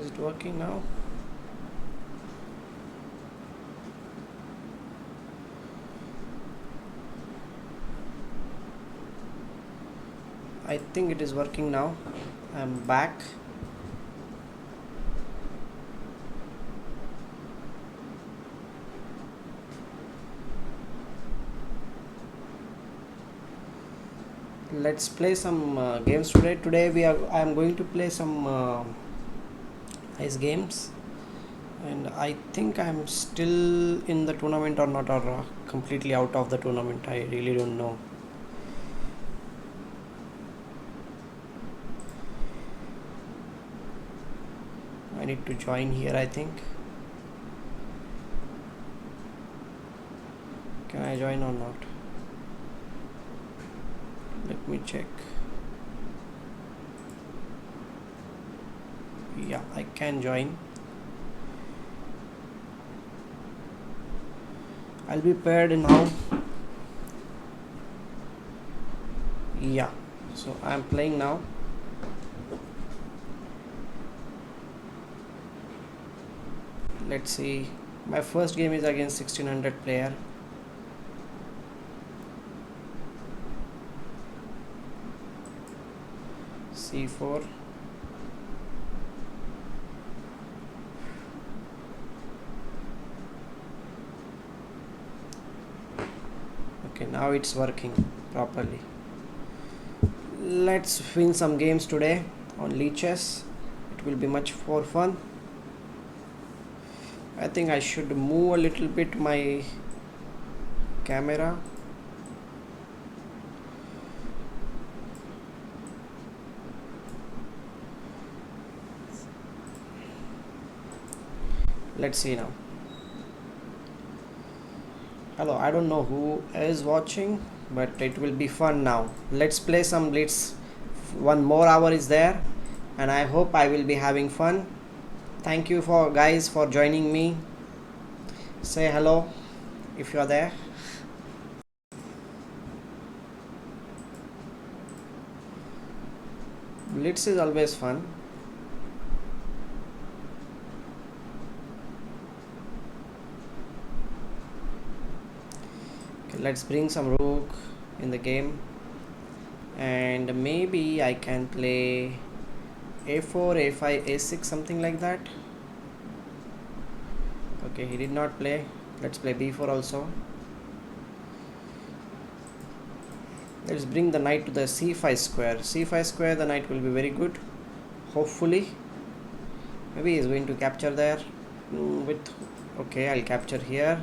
Is it working now? I think it is working now. I'm back. Let's play some games today. I am going to play some ice games, and I think I'm still in the tournament or not, or completely out of the tournament. I really don't know. I need to join here, I think. Can I join or not? Let me check. Yeah, I can join. I'll be paired now. Yeah, so I'm playing now. Let's see. My first game is against 1600 player. C4. Okay, now it's working properly. Let's win some games today on Lichess. It will be much more fun. I think I should move a little bit my camera. Let's see now. Hello, I don't know who is watching, but it will be fun now. Let's play some Blitz. One more hour is there, and I hope I will be having fun. Thank you for guys for joining me. Say hello if you are there. Blitz is always fun. Okay, let's bring some rook in the game, and maybe I can play a4, a5, a6, something like that. Okay, he did not play. Let's play b4 also. Let's bring the knight to the c5 square. c5 square, the knight will be very good, hopefully. Maybe he's going to capture there with. Okay, I'll capture here.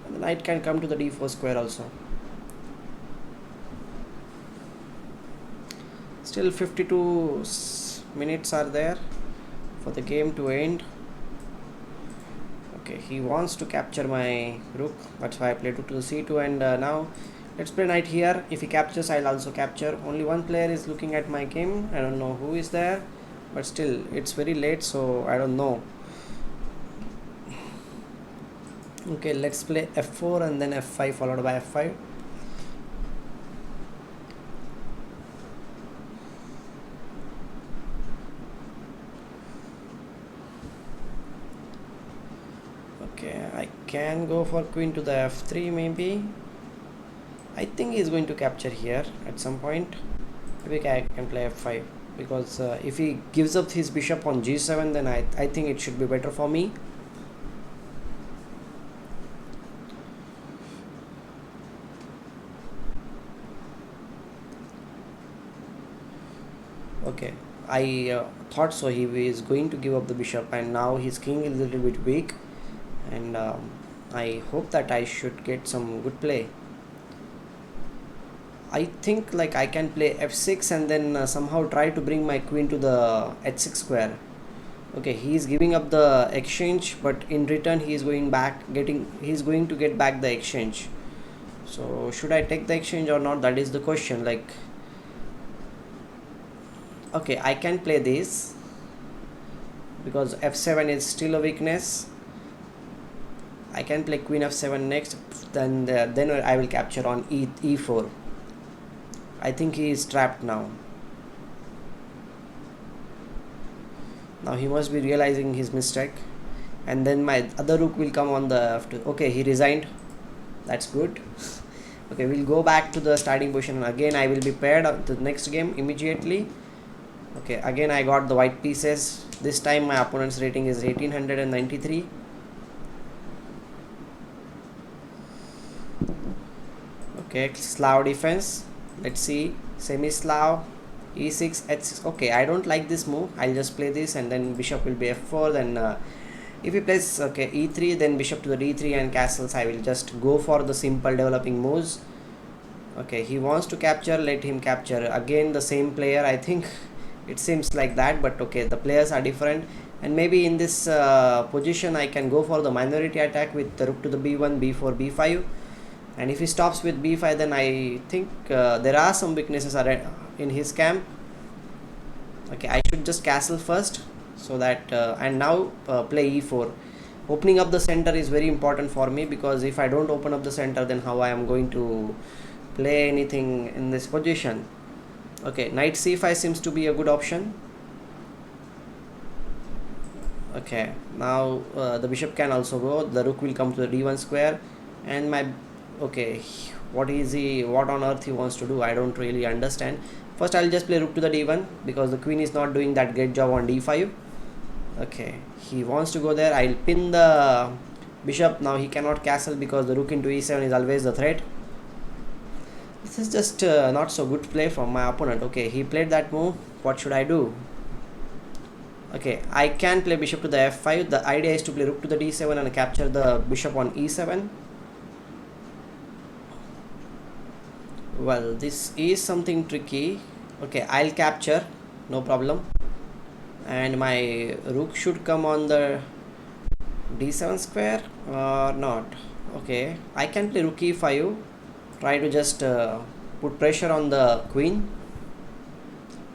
And the knight can come to the d4 square also. Still 52 minutes are there for the game to end. Okay, he wants to capture my rook, that's why I played rook to the c2, and now let's play knight here. If he captures, I'll also capture. Only one player is looking at my game. I don't know who is there, but still it's very late, so I don't know. Okay, let's play f4 and then f5 followed by f5. Okay, I can go for queen to the f3 maybe. I think he's going to capture here at some point. Maybe I can play f5, because if he gives up his bishop on g7, then I think it should be better for me. Okay, I thought so he is going to give up the bishop, and now his king is a little bit weak, and I hope that I should get some good play. I think like I can play f6 and then somehow try to bring my queen to the h6 square. Okay, he is giving up the exchange, but in return he is going to get back the exchange. So should I take the exchange or not? That is the question. Like, okay, I can play this because f7 is still a weakness. I can play queen f7 next, then I will capture on e4. I think he is trapped now. Now he must be realizing his mistake, and then my other rook will come on the after. Okay, he resigned. That's good. Okay, we'll go back to the starting position, and again I will be paired up the next game immediately. Okay, again I got the white pieces. This time my opponent's rating is 1893. Okay, Slav defense. Let's see, semi-Slav, e6, h6. Okay, I don't like this move. I'll just play this, and then bishop will be f4. Then if he plays okay e3, then bishop to the d3 and castles, I will just go for the simple developing moves. Okay, he wants to capture, let him capture. Again the same player, I think. It seems like that, but okay, the players are different, and maybe in this position I can go for the minority attack with the rook to the b1, b4, b5. And if he stops with b5, then I think there are some weaknesses in his camp. Okay, I should just castle first, so that and now play e4. Opening up the center is very important for me, because if I don't open up the center, then how I am going to play anything in this position. Okay, knight c5 seems to be a good option. Okay, now the bishop can also go. The rook will come to the d1 square, and my okay, what on earth he wants to do? I don't really understand. First I'll just play rook to the d1, because the queen is not doing that great job on d5. Okay, he wants to go there. I'll pin the bishop. Now he cannot castle, because the rook into e7 is always the threat. This is just not so good play from my opponent. Okay, he played that move. What should I do? Okay, I can play bishop to the f5. The idea is to play rook to the d7 and capture the bishop on e7. Well, this is something tricky. Okay, I'll capture, no problem. And my rook should come on the d7 square or not. Okay, I can play rook e5. Try to just put pressure on the queen.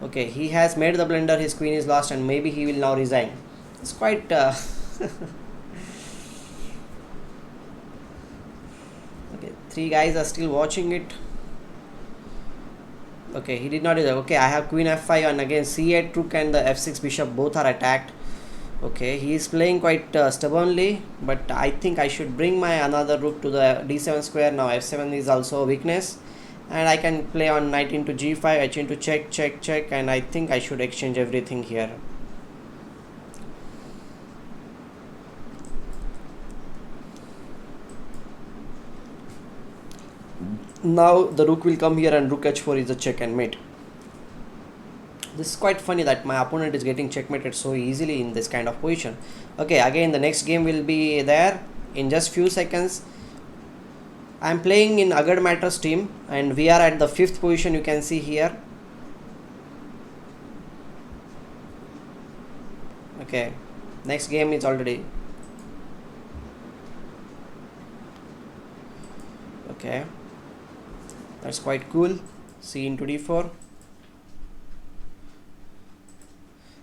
Okay, he has made the blunder. His queen is lost, and maybe he will now resign. It's quite okay, 3 guys are still watching it. Okay, he did not do that. Okay, I have queen f5, and again c8 rook and the f6 bishop both are attacked. Okay, he is playing quite stubbornly, but I think I should bring my another rook to the d7 square. Now f7 is also a weakness, and I can play on knight into g5, h into check, check, check, and I think I should exchange everything here. Now the rook will come here, and rook h4 is a check and mate. This is quite funny that my opponent is getting checkmated so easily in this kind of position. Okay, again the next game will be there in just few seconds. I am playing in Agadmator's team, and we are at the 5th position. You can see here. Okay, next game is already okay. That's quite cool. C into d4.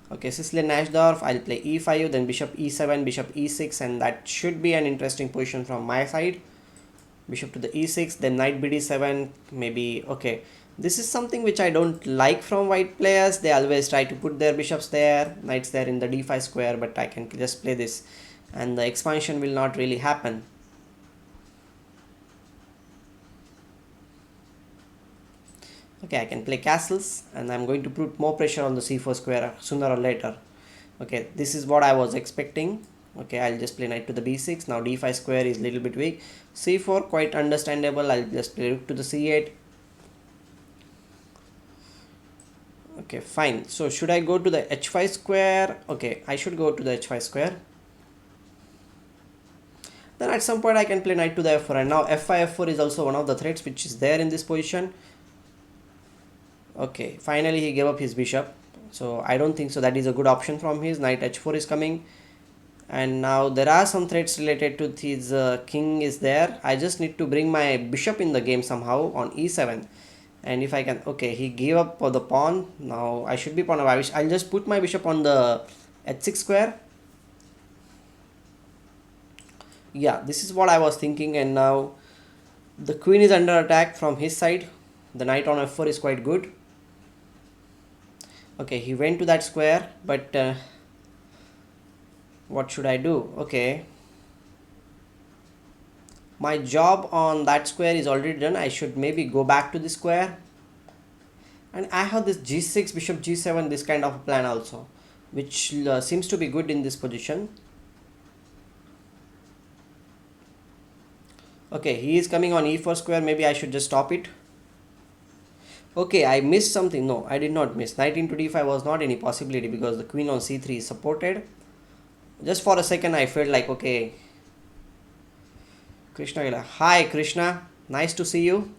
Okay, Sicilian Nashdorf. I'll play e5, then bishop e7, bishop e6, and that should be an interesting position from my side. Bishop to the e6, then knight bd7, maybe. Okay, this is something which I don't like from white players. They always try to put their bishops there, knights there in the d5 square, but I can just play this, and the expansion will not really happen. Okay, I can play castles, and I'm going to put more pressure on the c4 square sooner or later. Okay, this is what I was expecting. Okay, I'll just play knight to the d6. Now d5 square is a little bit weak. c4 quite understandable. I'll just play rook to the c8. Okay, fine. So should I go to the h5 square? Okay, I should go to the h5 square. Then at some point I can play knight to the f4, and now f5 f4 is also one of the threats which is there in this position. Okay, finally he gave up his bishop, so I don't think so that is a good option from his. Knight h4 is coming, and now there are some threats related to his king is there. I just need to bring my bishop in the game somehow on e7, and if I can. Okay, he gave up for the pawn. Now I should be pawn. I'll just put my bishop on the h6 square. Yeah, this is what I was thinking, and now the queen is under attack from his side. The knight on f4 is quite good. Okay, he went to that square, but What should I do? Okay, my job on that square is already done. I should maybe go back to the square, and I have this g6 bishop g7, this kind of plan also, which seems to be good in this position. Okay, he is coming on e4 square. Maybe I should just stop it. Okay, I missed something. No, I did not miss. Knight into d5 was not any possibility because the queen on c3 is supported. Just for a second I felt like, okay, Krishna. Hi Krishna, nice to see you.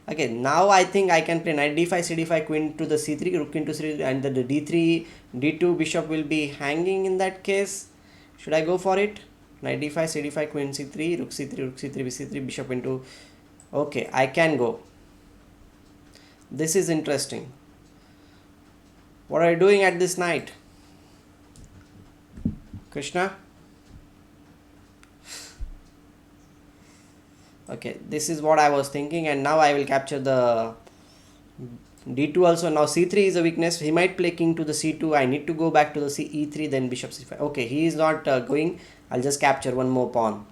Okay, now I think I can play knight d5 c d5 queen to the c3 rook into c3, and the d3 d2 bishop will be hanging in that case. Should I go for it? Knight d5 c d5 queen c3 rook c3 rook c3 b3 bishop into. Okay, I can go. This is interesting. What are you doing at this night, Krishna? Okay, this is what I was thinking, and now I will capture the d2 also. Now c3 is a weakness. He might play king to the c2. I need to go back to the e3, then bishop c5. Okay, he is not going. I'll just capture one more pawn.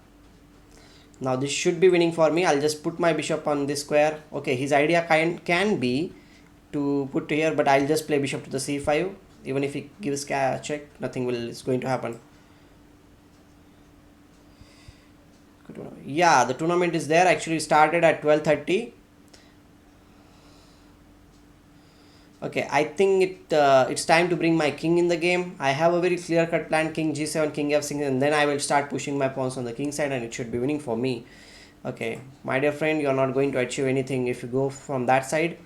Now this should be winning for me. I'll just put my bishop on this square. Okay, his idea can be to put here, but I'll just play bishop to the c5. Even if he gives check, nothing is going to happen. Yeah, the tournament is there. Actually started at 12:30. Okay, I think it's time to bring my king in the game. I have a very clear cut plan: king g7, king f6, and then I will start pushing my pawns on the king side, and it should be winning for me. Okay, my dear friend, you're not going to achieve anything if you go from that side.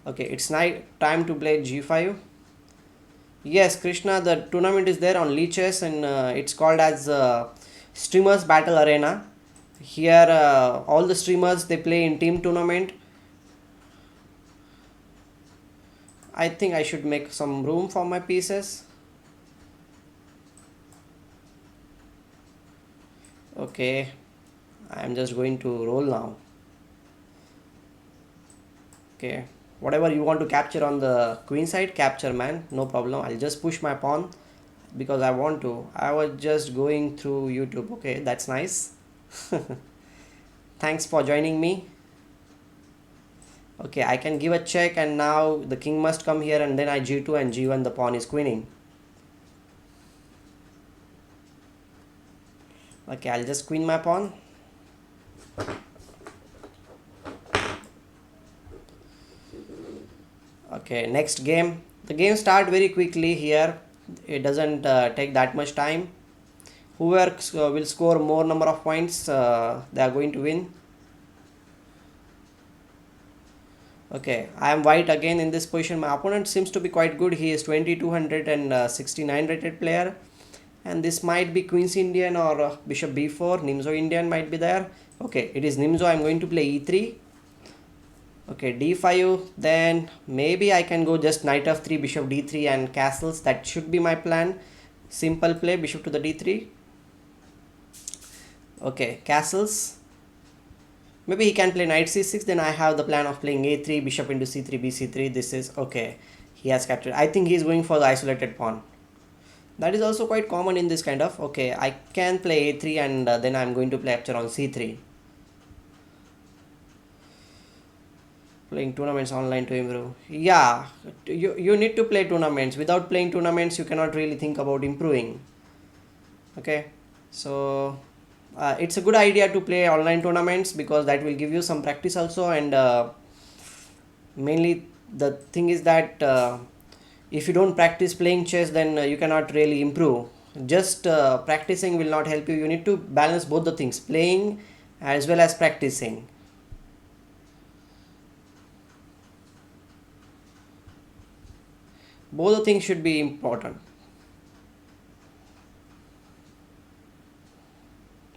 Okay, it's time to play g5. Yes, Krishna, the tournament is there on Lichess, and it's called as Streamers Battle Arena. Here, all the streamers, they play in team tournament. I think I should make some room for my pieces. Okay, I'm just going to roll now. Okay, whatever you want to capture on the queen side, capture, man, no problem. I'll just push my pawn because I want to. I was just going through YouTube. Okay, that's nice. Thanks for joining me. Okay, I can give a check, and now the king must come here, and then I g2 and g1, the pawn is queening. Okay, I'll just queen my pawn. Okay, next game. The game start very quickly here. It doesn't take that much time. Whoever will score more number of points, they are going to win. Okay, I am white again in this position. My opponent seems to be quite good. He is 2269 rated player, and this might be Queen's Indian or Bishop b4. Nimzo Indian might be there. Okay, it is Nimzo. I am going to play e3. Okay, d5. Then maybe I can go just knight f3, bishop d3, and castles. That should be my plan. Simple play, bishop to the d3. Okay, castles. Maybe he can play knight c6. Then I have the plan of playing a3, bishop into c3, bc3. This is okay. He has captured. I think he is going for the isolated pawn. That is also quite common in this kind of. Okay, I can play a3, and then I am going to play capture on c3. Playing tournaments online to improve. Yeah, you need to play tournaments. Without playing tournaments, you cannot really think about improving. Okay, so it's a good idea to play online tournaments because that will give you some practice also, and mainly the thing is that if you don't practice playing chess, then you cannot really improve. Just practicing will not help you. You need to balance both the things, playing as well as practicing. Both the things should be important.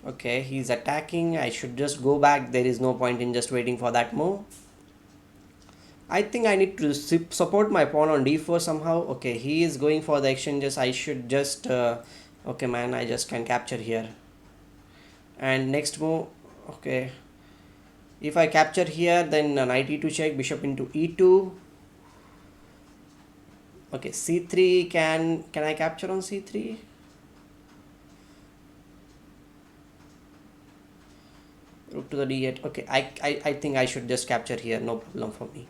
Okay, he's attacking. I should just go back. There is no point in just waiting for that move. I think I need to support my pawn on d4 somehow. Okay, he is going for the exchanges. I should just okay, man, I just can capture here. And next move, okay, if I capture here, then knight e2 check, bishop into e2. Okay, c3, can I capture on c3? Rook to the d8. Okay, I think I should just capture here, no problem for me.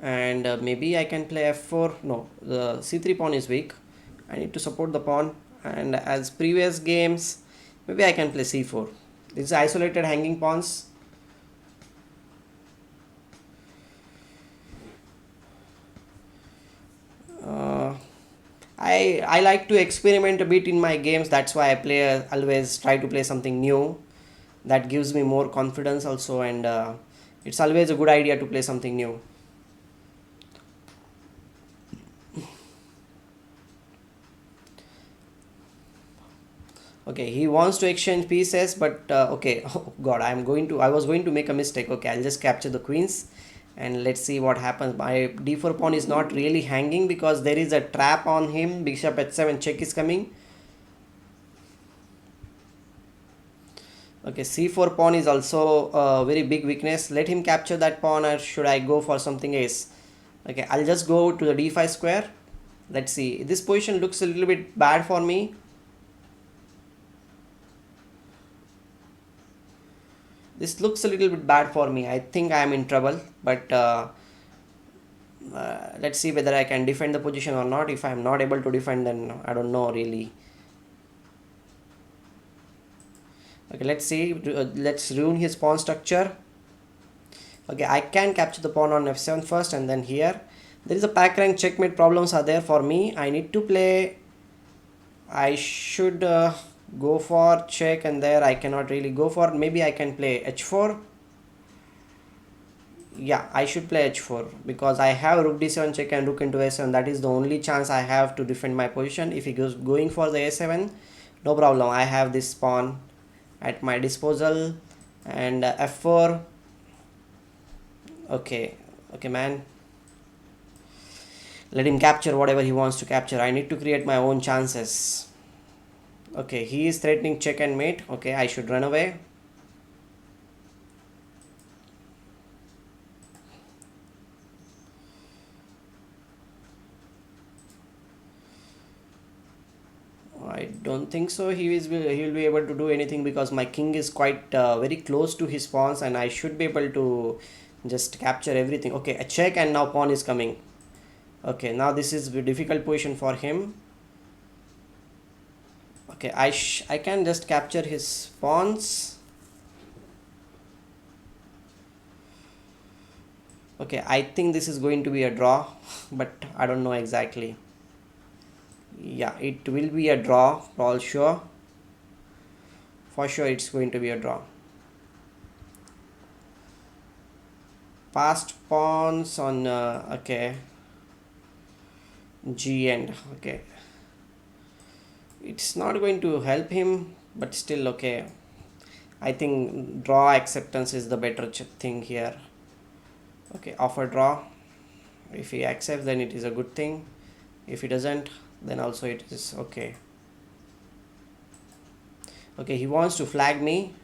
And maybe I can play f4. No, the c3 pawn is weak. I need to support the pawn, and as previous games, maybe I can play c4. This is isolated hanging pawns. uh, I like to experiment a bit in my games. That's why I play always try to play something new. That gives me more confidence also, and it's always a good idea to play something new. Okay, he wants to exchange pieces, but okay. Oh god, I was going to make a mistake. Okay, I'll just capture the queens, and let's see what happens. My d4 pawn is not really hanging because there is a trap on him. Bishop h7 check is coming. Okay, c4 pawn is also a very big weakness. Let him capture that pawn, or should I go for something else? Okay, I'll just go to the d5 square. Let's see. This position looks a little bit bad for me. This looks a little bit bad for me. I think I am in trouble, but let's see whether I can defend the position or not. If I am not able to defend, then I don't know really. Okay, let's see. Let's ruin his pawn structure. Okay, I can capture the pawn on f7 first, and then here there is a pack rank checkmate problems are there for me. I need to play. I should go for check, and there I cannot really go for. Maybe I can play h4. Yeah, I should play h4 because I have rook d7 check and rook into a7. That is the only chance I have to defend my position. If he goes going for the a7, no problem. I have this pawn at my disposal, and f4. Okay, okay, man. Let him capture whatever he wants to capture. I need to create my own chances. Okay, he is threatening check and mate. Okay, I should run away. I don't think so. He will be able to do anything because my king is quite very close to his pawns, and I should be able to just capture everything. Okay, a check, and now pawn is coming. Okay, now this is a difficult position for him. Okay, I can just capture his pawns. Okay, I think this is going to be a draw, but I don't know exactly. Yeah, it will be a draw for sure. For sure, it's going to be a draw. Passed pawns on okay, g and okay. It's not going to help him, but still okay. I think draw acceptance is the better thing here. Okay, offer draw. If he accepts, then it is a good thing. If he doesn't, then also it is okay. Okay, he wants to flag me.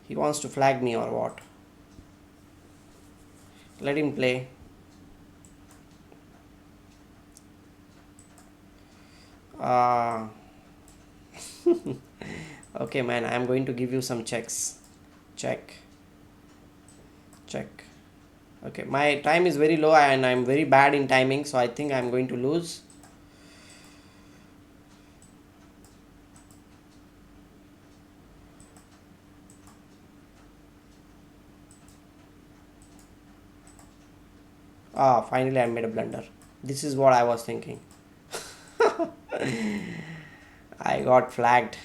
He wants to flag me or what? Let him play. Uh, okay, man, I am going to give you some checks. Check. Check. Okay, my time is very low and I'm very bad in timing, so I think I'm going to lose. Ah, finally I made a blunder. This is what I was thinking. I got flagged.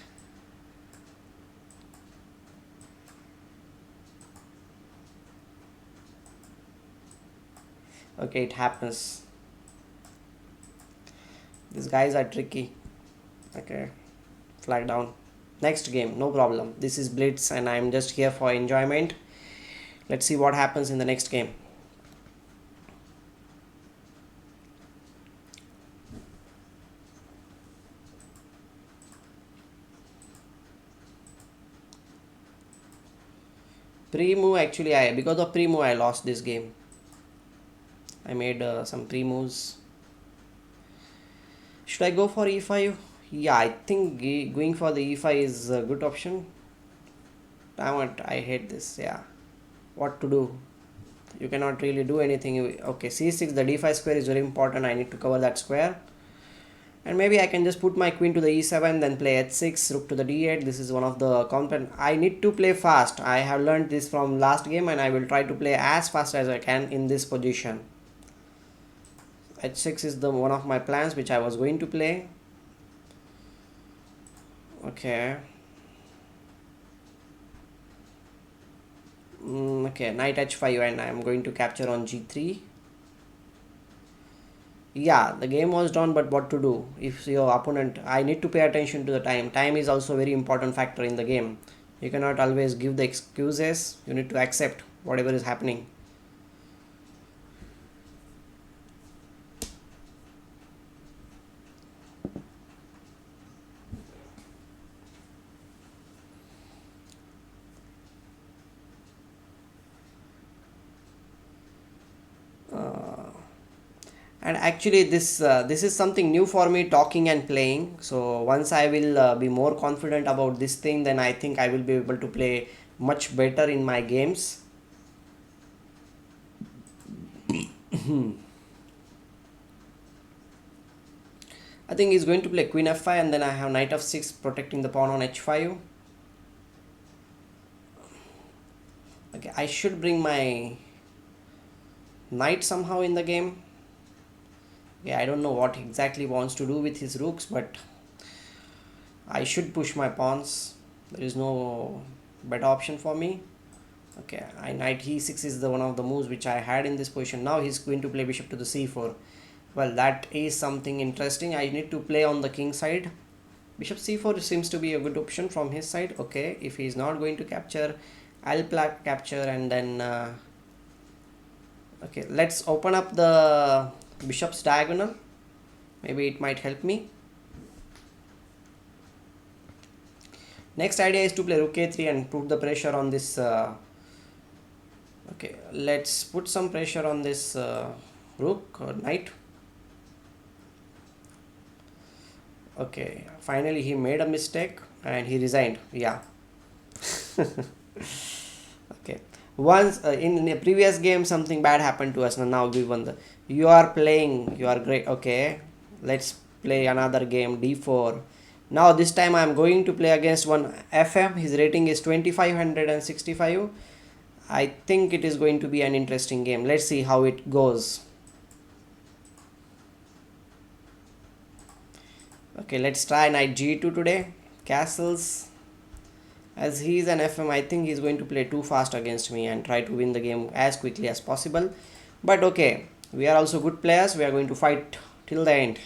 Okay, it happens. These guys are tricky. Okay, flag down. Next game, no problem. This is Blitz and I'm just here for enjoyment. Let's see what happens in the next game. pre-move, actually, I because of pre-move I lost this game. I made some pre-moves. Should I go for e5? Yeah, I think going for the e5 is a good option. Damn it, I hate this. Yeah, what to do? You cannot really do anything. Okay, c6, the d5 square is very important. I need to cover that square. And maybe I can just put my queen to the e7, then play h6, rook to the d8. This is one of the component. I need to play fast. I have learned this from last game, and I will try to play as fast as I can in this position. h6 is the one of my plans which I was going to play. Okay. Okay, knight h5, and I am going to capture on g3. Yeah, the game was done, but what to do if your opponent, I need to pay attention to the time is also a very important factor in the game. You cannot always give the excuses. You need to accept whatever is happening. And actually this is something new for me, talking and playing. So once I will be more confident about this thing, then I think I will be able to play much better in my games. I think he's going to play queen f5, and then I have knight f6 protecting the pawn on h5. Okay, I should bring my knight somehow in the game. Yeah, I don't know what exactly wants to do with his rooks, but I should push my pawns. There is no better option for me. Okay, knight e6 is the one of the moves which I had in this position. Now he's going to play bishop to the c4. Well, that is something interesting. I need to play on the king side. Bishop c4 seems to be a good option from his side. Okay, if he is not going to capture, I'll capture, and then okay, let's open up the bishop's diagonal. Maybe it might help me. Next idea is to play rook a3 and put the pressure on this. Okay, let's put some pressure on this rook or knight. Okay, finally he made a mistake and he resigned. Yeah. Okay, once in a previous game something bad happened to us. Now we won the. You are playing, you are great. Okay, let's play another game, d4. Now this time I am going to play against one FM. His rating is 2565. I think it is going to be an interesting game. Let's see how it goes. Okay, let's try knight g2 today. Castles. As he is an FM, I think he's going to play too fast against me and try to win the game as quickly as possible. But okay, we are also good players. We are going to fight till the end.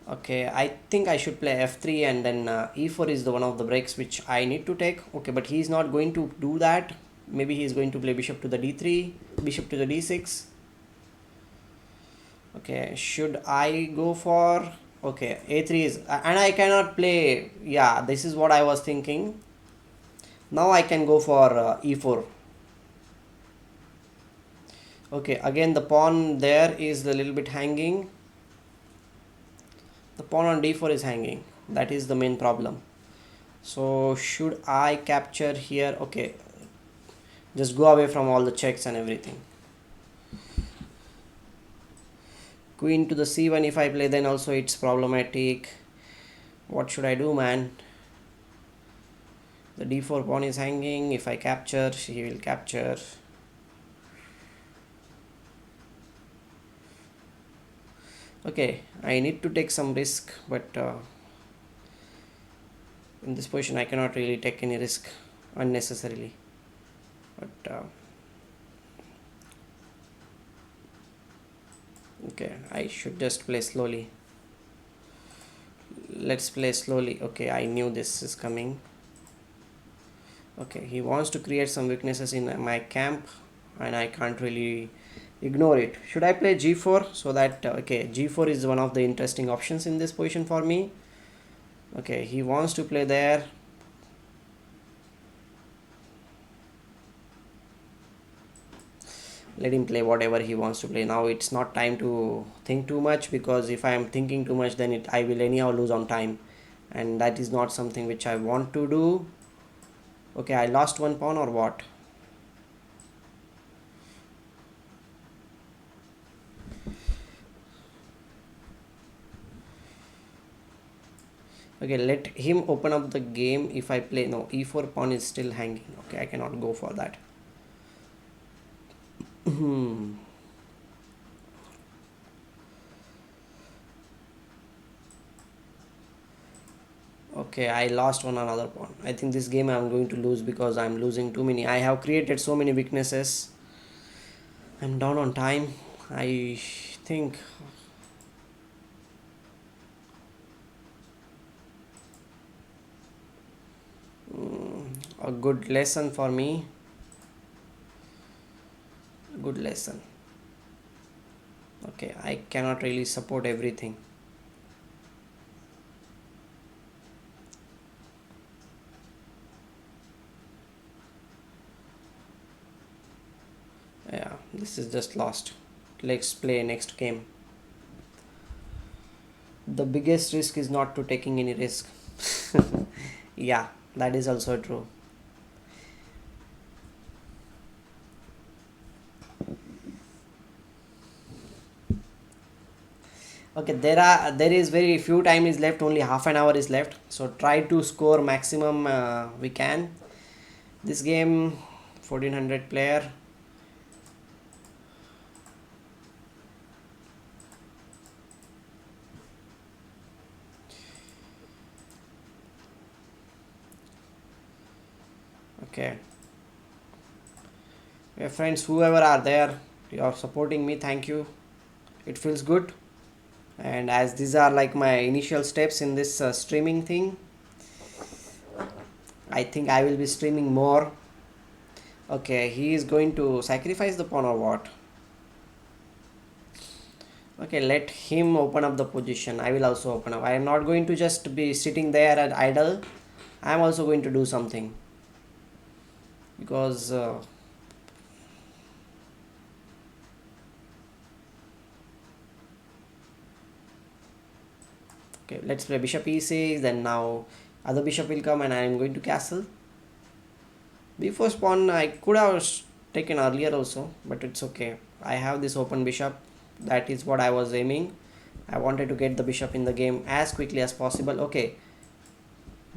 Okay, I think I should play f3, and then e4 is the one of the breaks which I need to take. Okay, but he is not going to do that. Maybe he is going to play bishop to the d3, bishop to the d6. Okay, should I go for, okay, a3 is, and I cannot play. Yeah, this is what I was thinking. Now I can go for e4. Okay, again the pawn there is a little bit hanging. The pawn on d4 is hanging. That is the main problem. So should I capture here? Okay, just go away from all the checks and everything. Queen to the c1, if I play, then also it's problematic. What should I do, man? The d4 pawn is hanging. If I capture, he will capture. Okay, I need to take some risk, but in this position I cannot really take any risk unnecessarily. But okay, I should just play slowly. Let's play slowly. Okay, I knew this is coming. Okay, he wants to create some weaknesses in my camp, and I can't really ignore it. Should I play g4 so that okay, g4 is one of the interesting options in this position for me. Okay, he wants to play there. Let him play whatever he wants to play. Now it's not time to think too much, because if I am thinking too much, then I will anyhow lose on time, and that is not something which I want to do. Okay, I lost one pawn or what? Okay, let him open up the game. If I play, no, e4 pawn is still hanging. Okay, I cannot go for that. Okay, I lost one another pawn. I think this game I'm going to lose, because I'm losing too many. I have created so many weaknesses. I'm down on time. I think a good lesson for me. Good lesson. Okay, I cannot really support everything. Yeah, this is just lost. Let's play next game. The biggest risk is not to taking any risk. Yeah, that is also true. Okay, there is very few time is left. Only half an hour is left, so try to score maximum we can. This game 1400 player. Okay, yeah, friends, whoever are there, you are supporting me, thank you. It feels good. And as these are like my initial steps in this streaming thing, I think I will be streaming more. Okay, he is going to sacrifice the pawn or what? Okay, let him open up the position. I will also open up. I am not going to just be sitting there and idle. I am also going to do something, because okay, let's play bishop e6. Then now other bishop will come and I am going to castle. Before pawn I could have taken earlier also, but it's okay. I have this open bishop. That is what I was aiming. I wanted to get the bishop in the game as quickly as possible. Okay,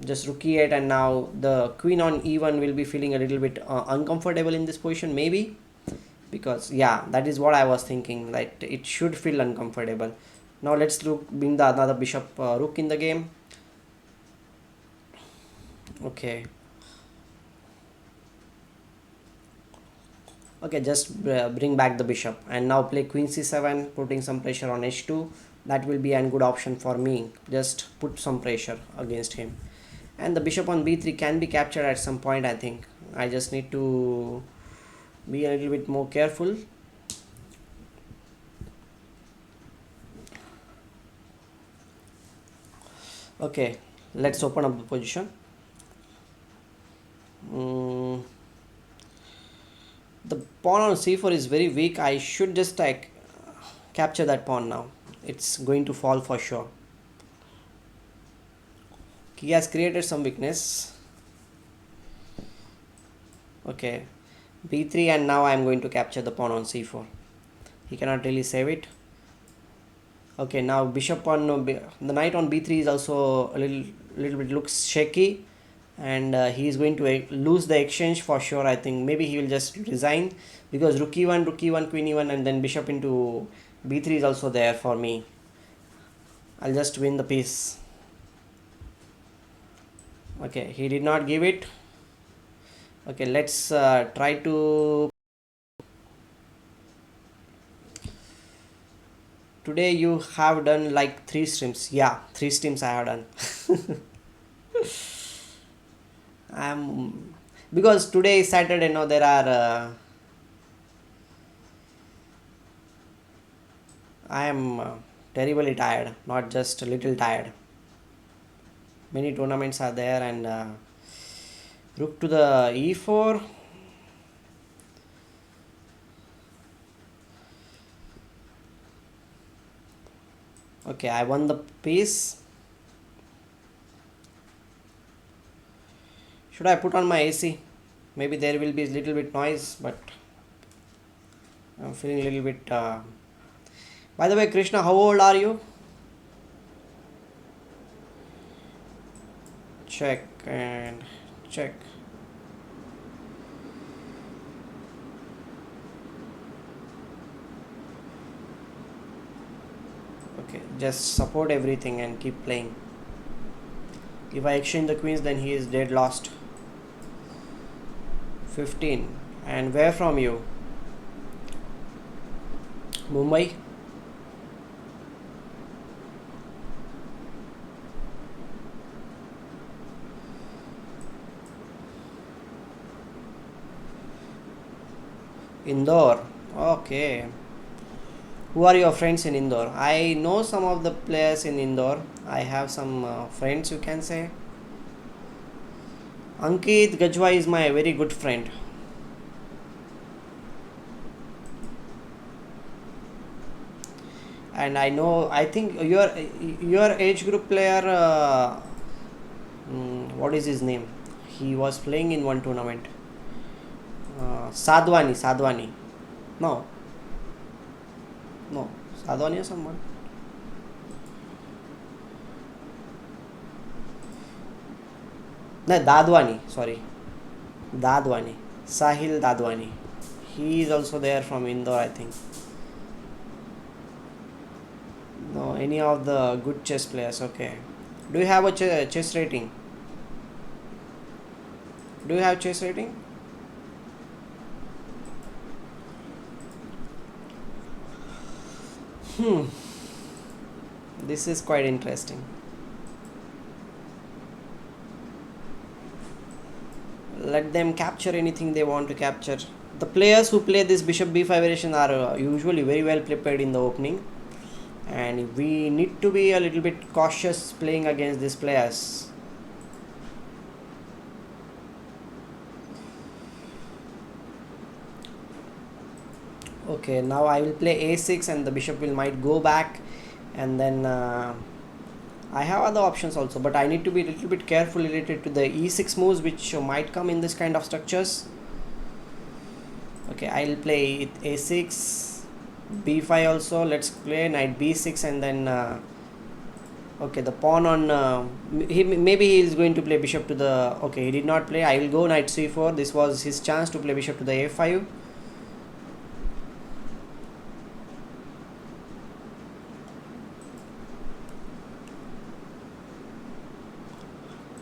just rook e8, and now the queen on e1 will be feeling a little bit uncomfortable in this position, maybe, because yeah, that is what I was thinking, that it should feel uncomfortable. Now let's bring the another bishop rook in the game. Okay, okay, just bring back the bishop, and now play queen c7, putting some pressure on h2. That will be a good option for me. Just put some pressure against him, and the bishop on b3 can be captured at some point. I think I just need to be a little bit more careful. Okay, let's open up the position. The pawn on c4 is very weak. I should just like capture that pawn now. It's going to fall for sure. He has created some weakness. Okay, b3, and now I am going to capture the pawn on c4. He cannot really save it. Okay, now bishop on the knight on b3 is also a little bit looks shaky, and he is going to lose the exchange for sure. I think maybe he will just resign, because rook e1, queen e1, and then bishop into b3 is also there for me. I'll just win the piece. Okay, he did not give it. Okay, let's try to. Today you have done like 3 streams. Yeah, 3 streams I have done. I'm because today is Saturday. Now there are I am terribly tired, not just a little tired. Many tournaments are there, and rook to the e4. Okay, I won the piece. Should I put on my AC? Maybe there will be a little bit noise, but I'm feeling a little bit. By the way, Krishna, how old are you? Check and check. Okay, just support everything and keep playing. If I exchange the queens, then he is dead lost. 15. And where from you? Mumbai? Indore. Okay. Who are your friends in Indore? I know some of the players in Indore. I have some friends, you can say. Ankit Gajwa is my very good friend. And I know, I think your age group player, what is his name? He was playing in one tournament. Sadwani. No, no, Sadwani or someone. No, Dadwani. Sorry, Dadwani. Sahil Dadwani. He is also there from Indore, I think. No, any of the good chess players. Okay. Do you have a chess rating? Do you have chess rating? Hmm. This is quite interesting. Let them capture anything they want to capture. The players who play this bishop b5 variation are usually very well prepared in the opening, and we need to be a little bit cautious playing against these players. Okay, now I will play a6 and the bishop will might go back, and then I have other options also, but I need to be a little bit careful related to the e6 moves which might come in this kind of structures. Okay, I'll play a6, b5 also. Let's play knight b6, and then okay, the pawn on maybe he is going to play bishop to the. Okay, he did not play. I will go knight c4. This was his chance to play bishop to the a5.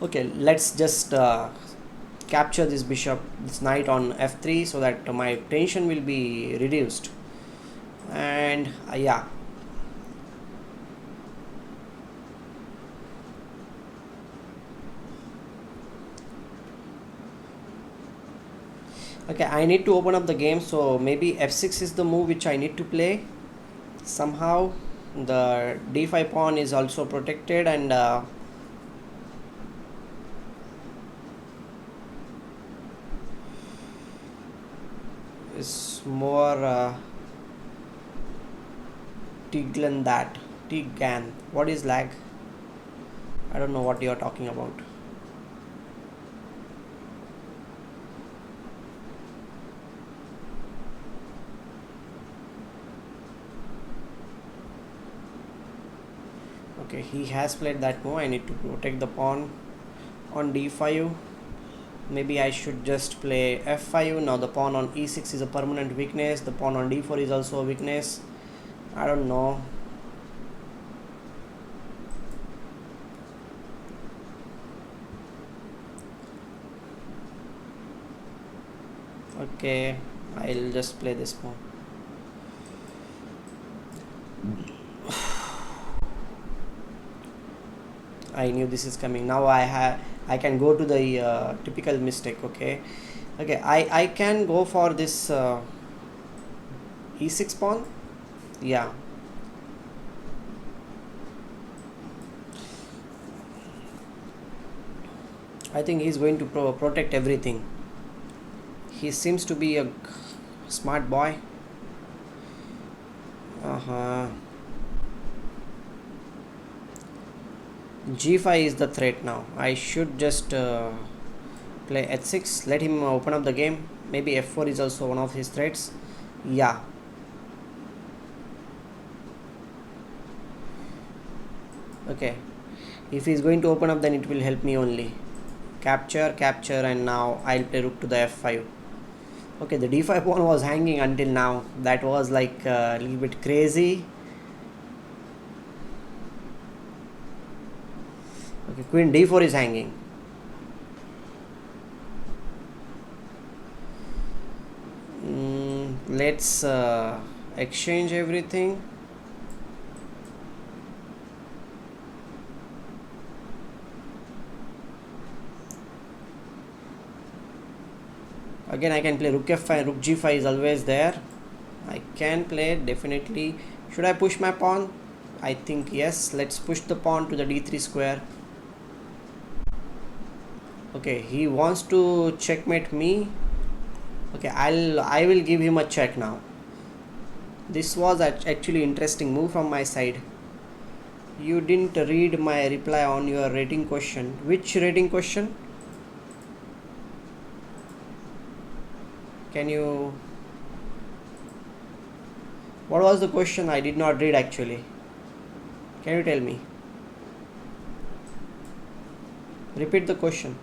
Okay, let's just capture this bishop, this knight on f3, so that my tension will be reduced. And yeah, okay, I need to open up the game, so maybe f6 is the move which I need to play. Somehow the d5 pawn is also protected, and is more Tiglan that. Tigan. What is lag? I don't know what you are talking about. Okay, he has played that move. I need to protect the pawn on d5. Maybe I should just play f5. Now the pawn on e6 is a permanent weakness. The pawn on d4 is also a weakness. I don't know. Okay, I'll just play this move. I knew this is coming. Now I can go to the typical mistake. Okay, I can go for this e6 pawn. Yeah, I think he's going to protect everything. He seems to be a smart boy. G5 is the threat now. I should just play h6, let him open up the game. Maybe f4 is also one of his threats. Yeah. Okay. If he's going to open up, then it will help me only. Capture, and now I'll play rook to the f5. Okay, the d5 pawn was hanging until now. That was like a little bit crazy. Okay, queen d4 is hanging. Let's exchange everything. Again, I can play rook f5, rook g5 is always there. I can play, definitely. Should I push my pawn? I think yes. Let's push the pawn to the d3 square. Okay, he wants to checkmate me. Okay, I will give him a check now. This was actually interesting move from my side. You didn't read my reply on your rating question. Which rating question? Can you... What was the question? I did not read actually. Can you tell me? Repeat the question.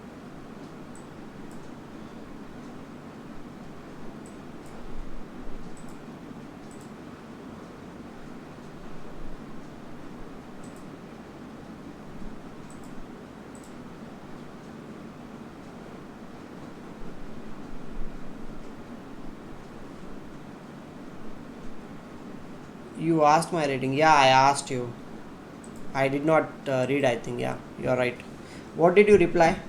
You asked my rating. Yeah, I asked you. I did not read, I think. Yeah, you're right. What did you reply?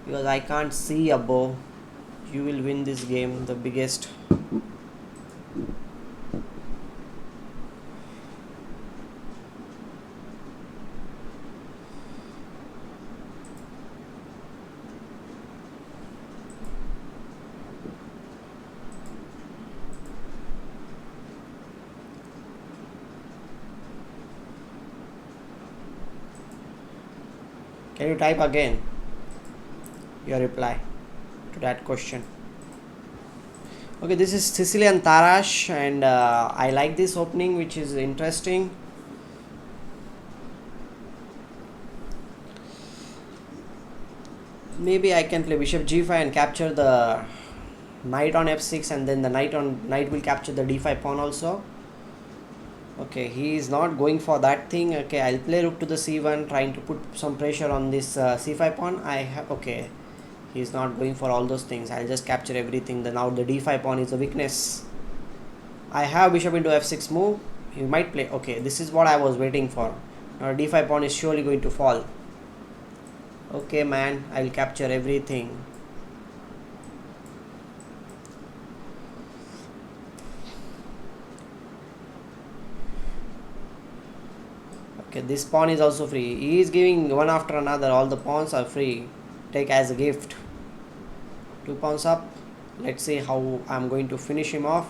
Because I can't see above. You will win this game, the biggest. Can you type again your reply to that question? Okay, this is Sicilian Tarash, and I like this opening, which is interesting. Maybe I can play bishop g5 and capture the knight on f6, and then the knight will capture the d5 pawn also. Okay, he is not going for that thing. Okay, I'll play rook to the c1, trying to put some pressure on this c5 pawn. Okay, he's not going for all those things. I'll just capture everything. Now the d5 pawn is a weakness. I have bishop into f6 move. He might play. Okay, this is what I was waiting for. Now d5 pawn is surely going to fall. Okay, man, I'll capture everything. Okay, this pawn is also free. He is giving one after another. All the pawns are free. Take as a gift. 2 pawns up. Let's see how I'm going to finish him off.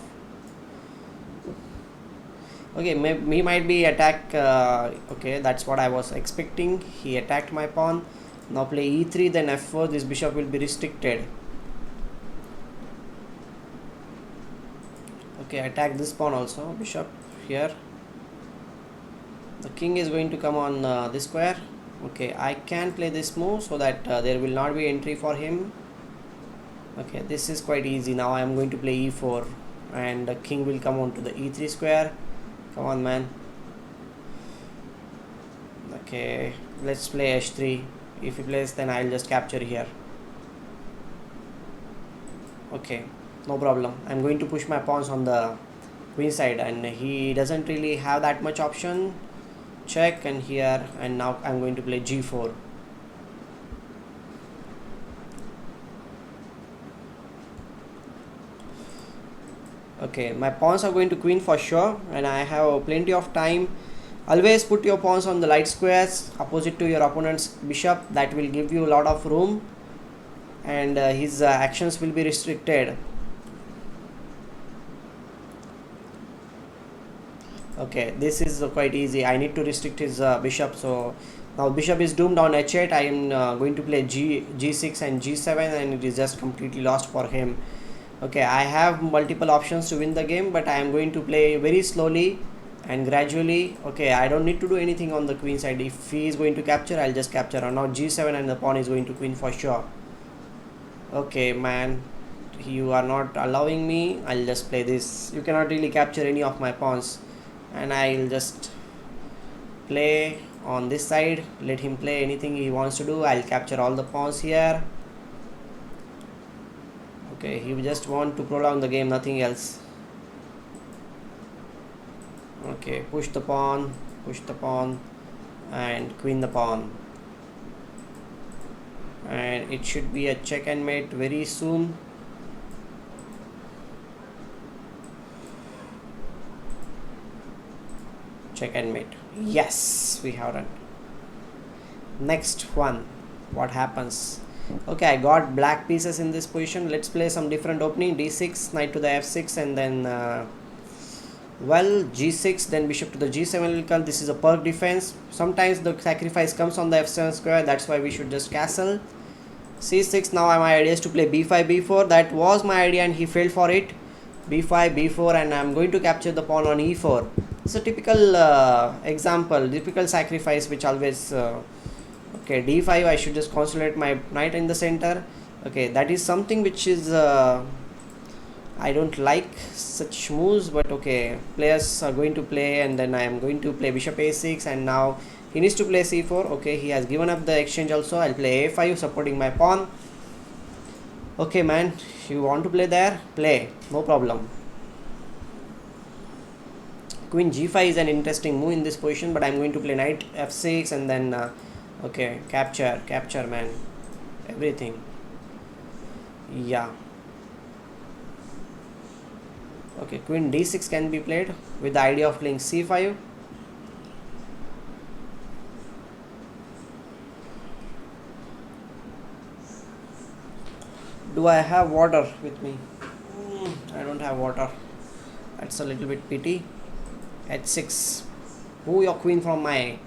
Okay, he might be attack. Okay, that's what I was expecting. He attacked my pawn. Now play e3, then f4. This bishop will be restricted. Okay, attack this pawn also. Bishop here. The king is going to come on this square. Okay, I can play this move so that there will not be entry for him. Okay, this is quite easy. Now I am going to play e4, and the king will come on to the e3 square. Come on, man. Okay, let's play h3. If he plays, then I'll just capture here. Okay, no problem. I'm going to push my pawns on the queen side, and he doesn't really have that much option. Check, and here, and now I'm going to play g4. Okay, my pawns are going to queen for sure, and I have plenty of time. Always put your pawns on the light squares opposite to your opponent's bishop. That will give you a lot of room. and his actions will be restricted. Okay, this is quite easy. I need to restrict his bishop. So now bishop is doomed on h8. I am going to play g6 and g7, and it is just completely lost for him. Okay, I have multiple options to win the game, but I am going to play very slowly and gradually. Okay, I don't need to do anything on the queen side. If he is going to capture, I'll just capture. And now g7, and the pawn is going to queen for sure. Okay, man, you are not allowing me. I'll just play this. You cannot really capture any of my pawns, and I'll just play on this side. Let him play anything he wants to do. I'll capture all the pawns here. Okay, he just want to prolong the game, nothing else. Okay, push the pawn, and queen the pawn, and it should be a check and mate very soon. Check and mate. Yes, we have done. Next one, what happens? Okay, I got black pieces in this position. Let's play some different opening. d6, knight to the f6, and then well, g6, then bishop to the g7 will come. This is a perk defense. Sometimes the sacrifice comes on the f7 square. That's why we should just castle. c6. Now my idea is to play b5, b4. That was my idea, and he failed for it. b5, b4, and I'm going to capture the pawn on e4. It's a typical example, typical sacrifice which always okay, d5. I should just consolidate my knight in the center. Okay, that is something which is I don't like such moves, but okay, players are going to play, and then I am going to play bishop a6, and now he needs to play c4. Okay, he has given up the exchange also. I'll play a5, supporting my pawn. Okay, man, you want to play there? Play, no problem. Queen g5 is an interesting move in this position, but I'm going to play knight f6, and then okay, capture, man, everything. Yeah. Okay, queen d6 can be played with the idea of playing c5. Do I have water with me? I don't have water. That's a little bit pity. h6. Move your queen from my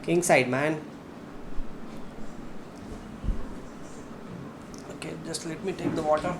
king side, man. Okay, just let me take the water.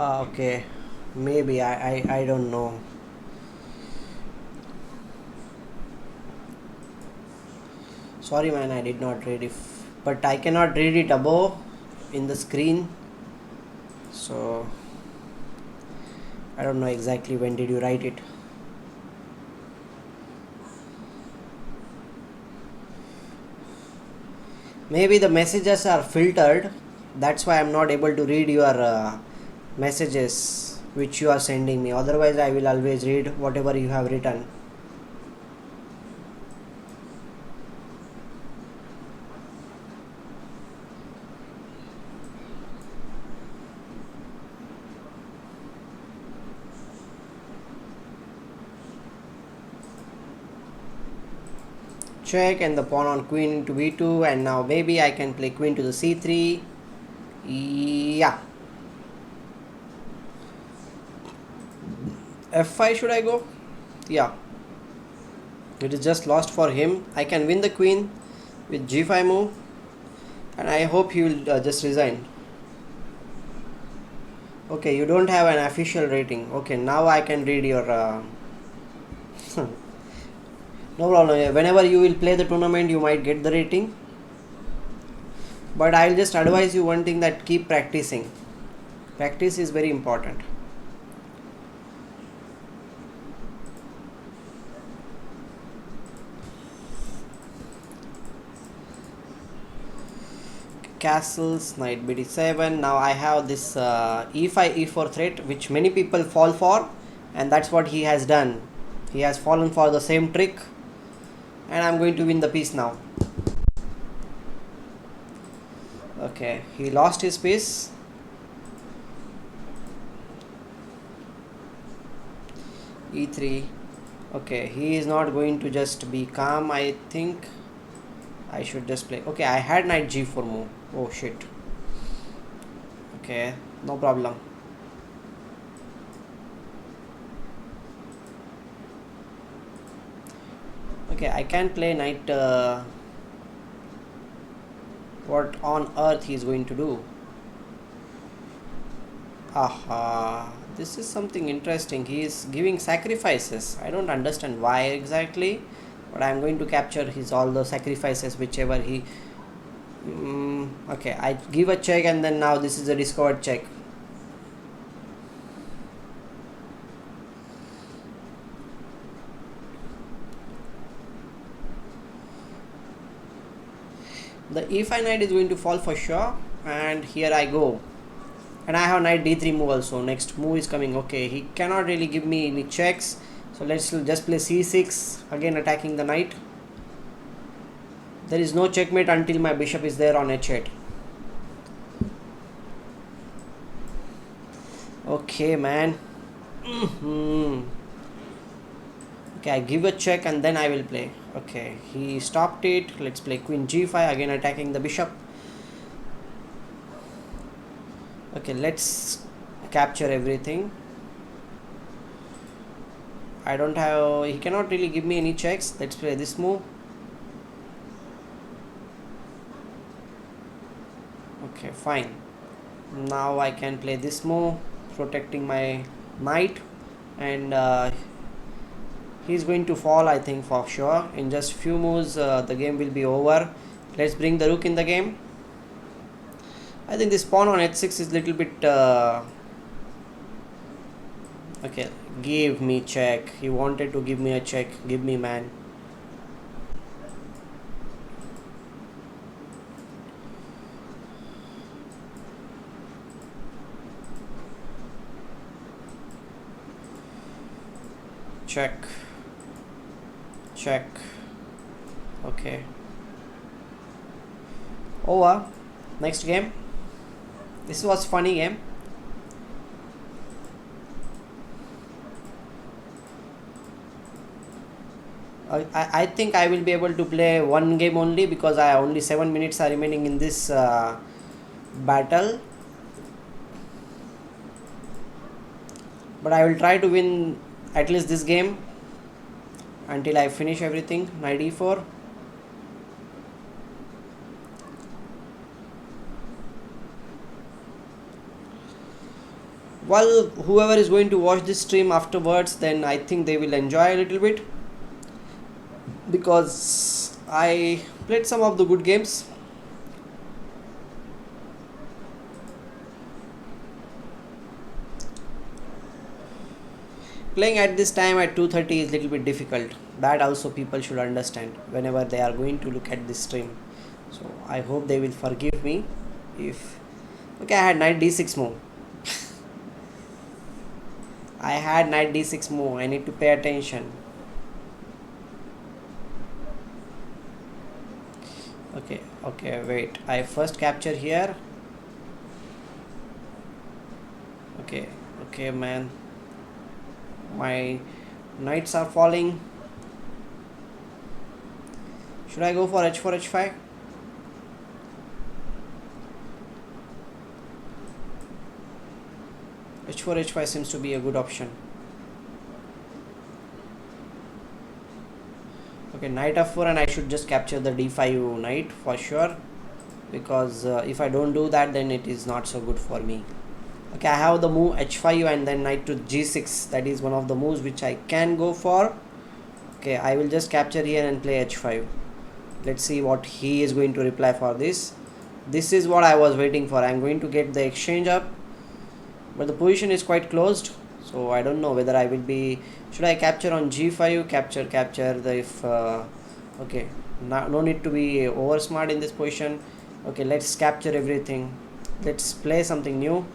Okay, maybe I don't know. Sorry, man, I did not read but I cannot read it above in the screen, so I don't know exactly when did you write it. Maybe the messages are filtered, that's why I'm not able to read your messages which you are sending me. Otherwise I will always read whatever you have written. Check, and the pawn on queen into b2, and now maybe I can play queen to the c3. Yeah. f5 should I go? Yeah. It is just lost for him. I can win the queen with g5 move, and I hope he will just resign. Okay, you don't have an official rating. Okay, now I can read your no problem. Whenever you will play the tournament, you might get the rating, but I'll just advise you one thing, that keep practicing. Practice is very important. castles, knight bd7. Now I have this e5 e4 threat which many people fall for, and that's what he has done. He has fallen for the same trick, and I'm going to win the piece now. Okay, he lost his piece. e3. Okay, he is not going to just be calm. I think I should just play. Okay, I had knight g4 move. Oh shit. Okay, no problem. Okay, I can play knight. What on earth he is going to do? Aha, this is something interesting. He is giving sacrifices. I don't understand why exactly, but I'm going to capture his all the sacrifices whichever he. Okay, I give a check, and then now this is a discovered check. The e5 knight is going to fall for sure, and here I go. And I have knight d3 move also. Next move is coming. Okay, he cannot really give me any checks, so let's just play c6, again attacking the knight. There is no checkmate until my bishop is there on h8. Okay, man. Okay, I give a check and then I will play. Okay, he stopped it. Let's play queen g5, again attacking the bishop. Okay, let's capture everything. I don't have, he cannot really give me any checks. Let's play this move. Okay, fine. Now I can play this move, protecting my knight, and he's going to fall, I think, for sure. In just few moves the game will be over. Let's bring the rook in the game. I think this pawn on h6 is little bit okay, give me check. He wanted to give me a check. Give me, man. Check. Check. Okay. Over. Next game. This was funny game. I think I will be able to play one game only, because I only 7 minutes are remaining in this battle. But I will try to win at least this game until I finish everything. Knight e4. Well, whoever is going to watch this stream afterwards, then I think they will enjoy a little bit, because I played some of the good games. Playing at this time at 2:30 is little bit difficult. That also people should understand whenever they are going to look at this stream. So I hope they will forgive me if. Okay, I had knight d6 move. I had knight d6 move. I need to pay attention. Okay, wait. I first capture here. Okay, man. My knights are falling. Should I go for h4, h5? h4, h5 seems to be a good option. Okay, knight f4, and I should just capture the d5 knight for sure, because if I don't do that, then it is not so good for me. Okay, I have the move h5 and then knight to g6. That is one of the moves which I can go for. Okay, I will just capture here and play h5. Let's see what he is going to reply for this. This is what I was waiting for. I'm going to get the exchange up, but the position is quite closed, so I don't know whether I will be. Should I capture on g5? Capture the if okay, no need to be over smart in this position. Okay, let's capture everything. Let's play something new.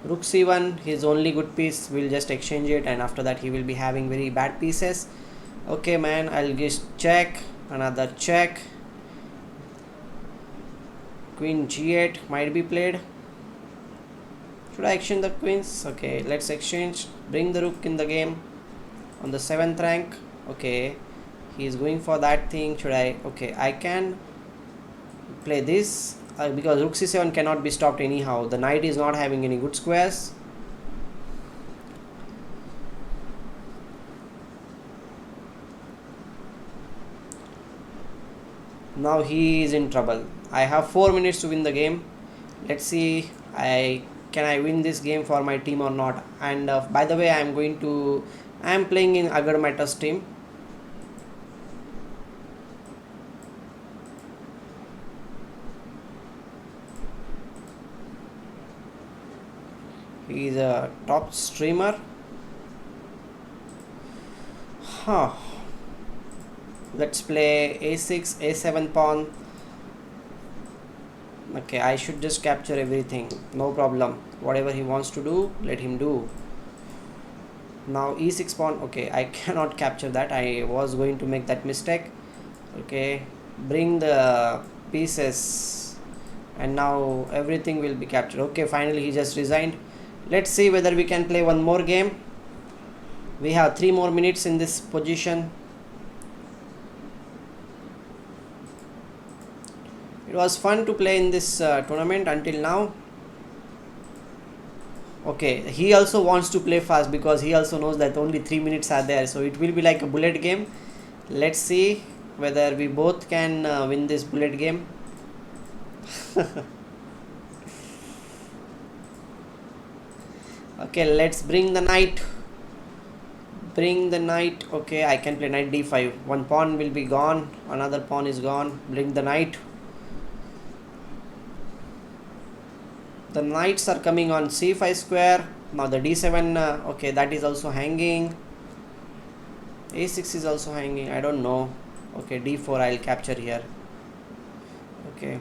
Rook c1, his only good piece, we'll just exchange it, and after that he will be having very bad pieces. Okay man, I'll just check, another check. Queen g8 might be played. Should I exchange the queens? Okay, let's exchange. Bring the rook in the game on the 7th rank. Okay, he is going for that thing. Should I? Okay, I can play this because rook c7 cannot be stopped anyhow. The knight is not having any good squares. Now he is in trouble. I have 4 minutes to win the game. Let's see can I win this game for my team or not. And by the way, I am playing in Agadmator's team. He is a top streamer. Huh. Let's play a6, a7 pawn. Okay, I should just capture everything, no problem. Whatever he wants to do, let him do. Now e6 pawn. Okay, I cannot capture that. I was going to make that mistake. Okay, bring the pieces, and now everything will be captured. Okay, finally he just resigned. Let's see whether we can play one more game. We have 3 more minutes in this position. It was fun to play in this tournament until now. Okay, he also wants to play fast because he also knows that only 3 minutes are there. So it will be like a bullet game. Let's see whether we both can win this bullet game. Okay, let's bring the knight. Bring the knight. Okay, I can play knight d5. One pawn will be gone. Another pawn is gone. Bring the knight. The knights are coming on c5 square. Now the d7, okay, that is also hanging. a6 is also hanging. I don't know. Okay, d4 I'll capture here. Okay.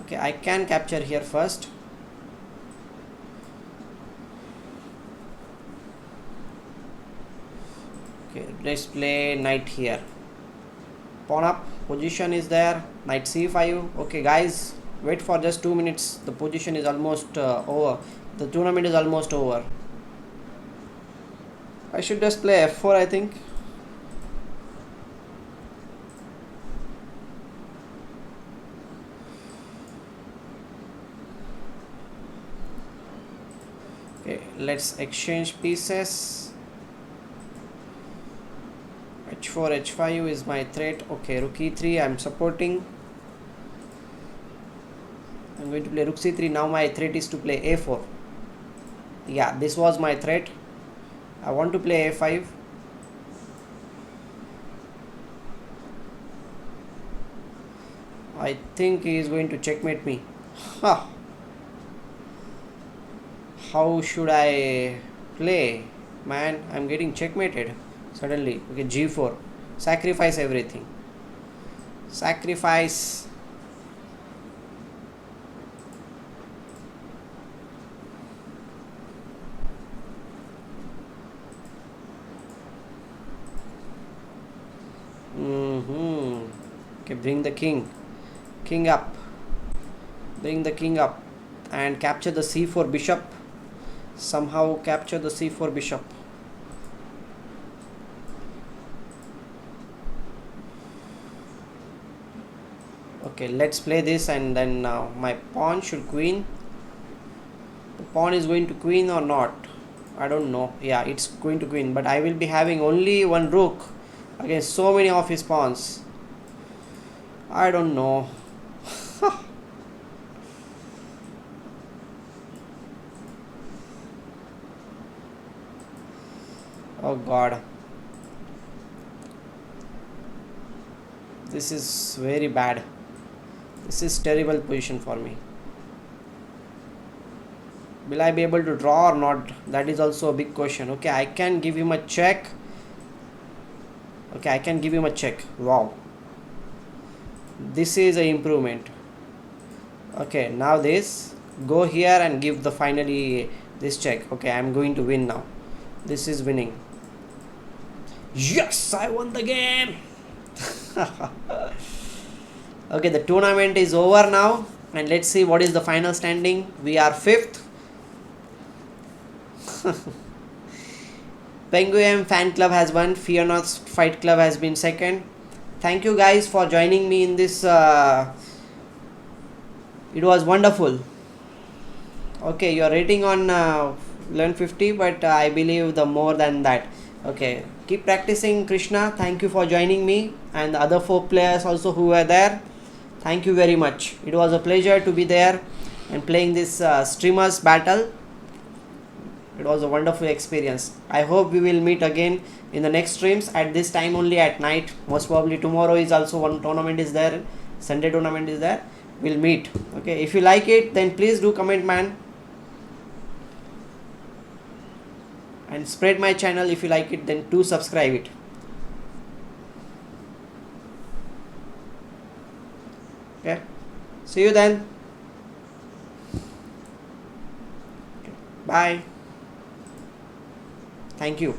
Okay, I can capture here first. Okay, let's play knight here. Pawn up. Position is there. Knight c5. Okay guys, wait for just 2 minutes. The position is almost over. The tournament is almost over. I should just play f4, I think. Okay, let's exchange pieces. h4, h5 is my threat. Okay, rook e3 I'm supporting. I'm going to play rook c3. Now my threat is to play a4. Yeah, this was my threat. I want to play a5. I think he is going to checkmate me. Huh. How should I play? Man, I'm getting checkmated suddenly. Okay, g4. Sacrifice everything. Sacrifice. Okay, bring the king. King up. Bring the king up. And capture the c4 bishop. Somehow capture the c4 bishop. Okay, let's play this, and then my pawn should queen. The pawn is going to queen or not? I don't know. Yeah, it's going to queen, but I will be having only one rook against so many of his pawns. I don't know. Oh god, this is very bad. This is terrible position for me. Will I be able to draw or not? That is also a big question. Okay, I can give him a check. Okay, I can give him a check. Wow, this is a improvement. Okay, now this, go here and give the finally this check. Okay, I'm going to win now. This is winning. Yes, I won the game. Okay, the tournament is over now, and let's see what is the final standing. We are 5th. Penguin Fan Club has won. Fear Not Fight Club has been 2nd. Thank you guys for joining me in this. It was wonderful. Okay, your rating on 1150, but I believe the more than that. Okay, keep practicing, Krishna. Thank you for joining me, and the other 4 players also who were there. Thank you very much. It was a pleasure to be there and playing this streamers battle. It was a wonderful experience. I hope we will meet again in the next streams at this time only at night. Most probably tomorrow is also one tournament is there. Sunday tournament is there. We'll meet. Okay, if you like it, then please do comment, man. And spread my channel. If you like it, then do subscribe it. Okay, see you then. Okay. Bye. Thank you.